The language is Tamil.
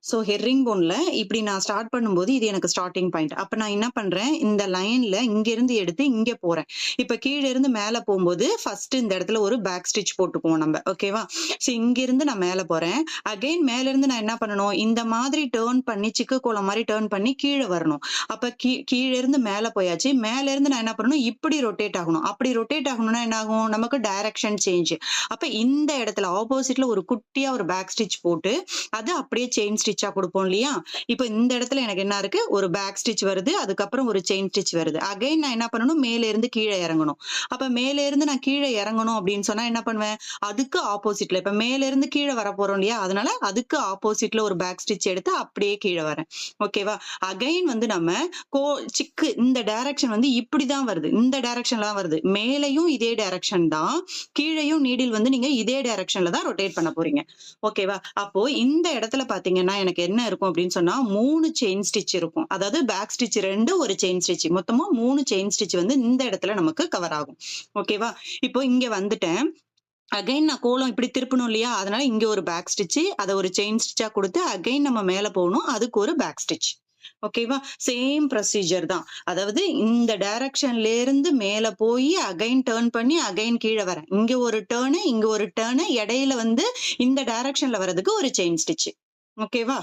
ஸோ ஹெர்ரிங் போன்ல இப்படி நான் ஸ்டார்ட் பண்ணும்போது இது எனக்கு ஸ்டார்ட்டிங் பாயிண்ட். அப்ப நான் என்ன பண்றேன், இந்த லைன்ல இங்கிருந்து எடுத்து இங்க போறேன். இப்ப கீழ இருந்து மேல போம்போது ஃபர்ஸ்ட் இந்த இடத்துல ஒரு பேக் ஸ்டிட்ச் போட்டுக்குவோம் நம்ம. ஓகேவா? ஸோ இங்கிருந்து நான் மேல போறேன். அகைன் மேல இருந்து நான் என்ன பண்ணணும், இந்த மாதிரி டர்ன் பண்ணி சிக்கு கோலம் மாரி டர்ன் பண்ணி கீழ வரணும். அப்ப கீழ இருந்து மேல போயாச்சு. மேல இருந்து நான் என்ன பண்ணணும், இப்படி ரொட்டேட் ஆகணும். அப்படி ரொட்டேட் ஆகணும்னா என்ன ஆகும், நமக்கு டைரக்ஷன் சேஞ்ச். அப்ப இந்த இடத்துல ஆப்போசிட்ல ஒரு குட்டியா ஒரு பேக் ஸ்டிட்ச் போட்டு அது அப்படியே செயின் ஸ்டிச்சா கொடுப்போம் இல்லையா? இப்ப இந்த இடத்துல எனக்கு என்ன இருக்கு, ஒரு பேக் ஸ்டிட்ச் வருது. அதுக்கப்புறம் ஒரு செயின் ஸ்டிட்ச் வருது. அகைன் நான் என்ன பண்ணணும், மேல இருந்து கீழ இறங்கணும். அப்ப மேல இருந்து நான் கீழ இறங்கணும் அப்படின்னு சொன்னா என்ன பண்ணுவேன், அதுக்கு ஆப்போசிட்ல இப்ப மேல இருந்து கீழ வரப்போறோம் இல்லையா? அதனால அதுக்கு ஆப்போசிட்ல ஒரு பேக் ஸ்டிட்ச் எடுத்து அப்படியே கீழ வரேன். ஓகேவா? அகைன் வந்து நம்ம கோ சிக்கு இந்த டைரக்ஷன் வந்து இப்படிதான் வருது. இந்த டைரக்ஷன்ல தான் வருது. மேலேயும் இதே டைரக்ஷன் தான். கீழேயும் நீடில் வந்து நீங்க இதே டைரக்ஷன்ல தான் ரொட்டேட் பண்ண போறீங்க. ஓகேவா? அப்போ இந்த இடத்துல பாத்தீங்கன்னா எனக்கு என்ன இருக்கும் அப்படின்னு சொன்னா 3 செயின் ஸ்டிட்ச் இருக்கும். அதாவது பேக் ஸ்டிட்ச் 2 ஒரு செயின் ஸ்டிட்ச். மொத்தமா 3 செயின் ஸ்டிட்ச் வந்து இந்த இடத்துல நமக்கு கவர் ஆகும். ஓகேவா? இப்போ இங்க வந்துட்டேன். அகைன் நான் கோலம் இப்படி திருப்பணும் இல்லையா? அதனால இங்க ஒரு பேக் ஸ்டிட்ச், அத ஒரு செயின் ஸ்டிட்சா குடுத்து அகைன் நம்ம மேல போகணும். அதுக்கு ஒரு பேக் ஸ்டிட்ச். ஓகேவா? சேம் ப்ரொசீஜர் தான். அதாவது இந்த டைரக்ஷன்ல இருந்து மேல போய் அகைன் டர்ன் பண்ணி அகைன் கீழ வரேன். இங்க ஒரு டர்ன், இங்க ஒரு டர்ன், இடையில வந்து இந்த டைரக்ஷன்ல வரதுக்கு ஒரு செயின் ஸ்டிட்ச். ஓகேவா?